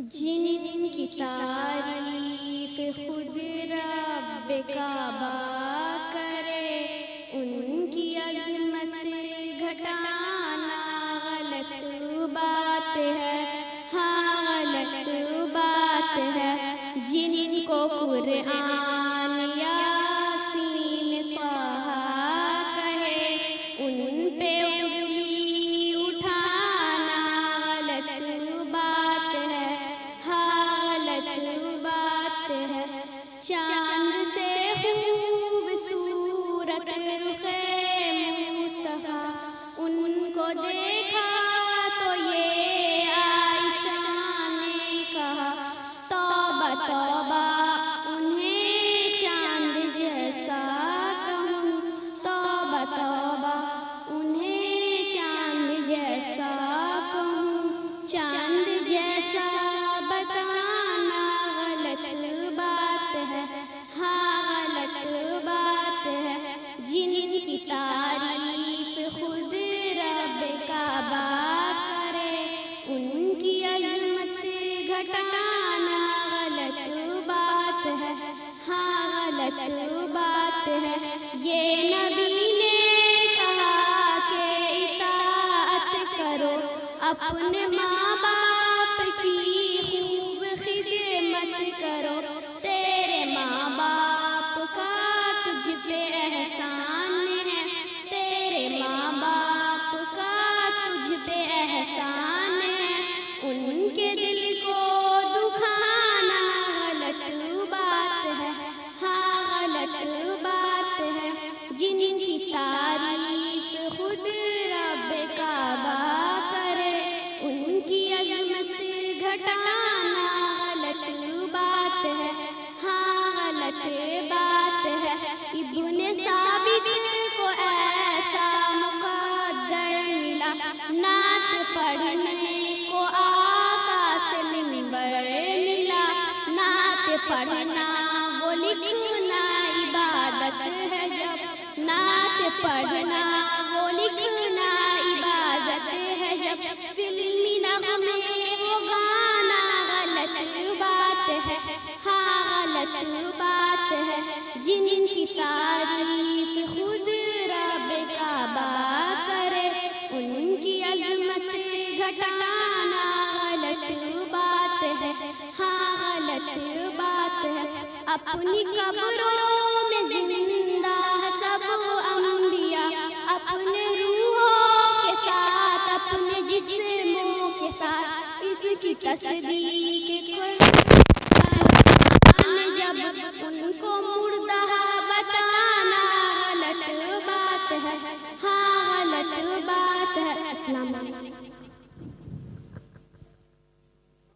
جن کی تعریف خود رب کعبہ کرے، ان کی عظمت گھٹانا غلط بات ہے، ہاں غلط بات ہے۔ جن کو قرآن یاسین طہ کہے، ان پہ انگلی اٹھانا غلط بات ہے، ہاں غلط بات ہے۔ چاند سے خوبصورت رخ مصطفیٰ، ان کو دیکھا تو یہ عائشہ نے کہا، توبہ توبہ انہیں چاند جیسا کہوں، توبہ توبہ انہیں چاند جیسا کہوں۔ چاند جیسا بتانا غلط بات ہے، ہاں غلط بات ہے۔ جن کی تعریف خود رب کعبہ کرے، ان کی عظمت گھٹانا غلط بات ہے، ہاں غلط بات ہے۔ یہ نبی نے کہا کہ اطاعت کرو، اپنے ماں باپ کی خوب خدمت کرو۔ تیرے ماں باپ کا تجھ پہ احسان ہے، تیرے ماں باپ کا تجھ پہ احسان ہے۔ ان کے دل کو دکھانا غلط بات ہے، ہاں غلط بات ہے۔ جن کی تعریف خود رب کعبہ کرے، ان کی عظمت گھٹانا غلط بات ہے، ہاں غلط بات ہے۔ ابن ثابت کو ایسا مقدر ملا، نعت پڑھنے کو آقا سے منبر ملا۔ نعت پڑھنا وہ لکھنا عبادت ہے جب، نعت پڑھنا وہ لکھنا عبادت ہے جب، فلمی نغمے وہ گانا غلط بات ہے، ہاں غلط بات ہے۔ جن کی تعریف خود رب کعبہ کرے، ان کی عظمت گھٹانا غلط بات ہے، ہاں غلط بات ہے۔ اپنی قبروں میں زندہ ہے سب انبیاء، اپنے روحوں کے ساتھ، اپنے جسموں کے ساتھ، اس کی تصدیق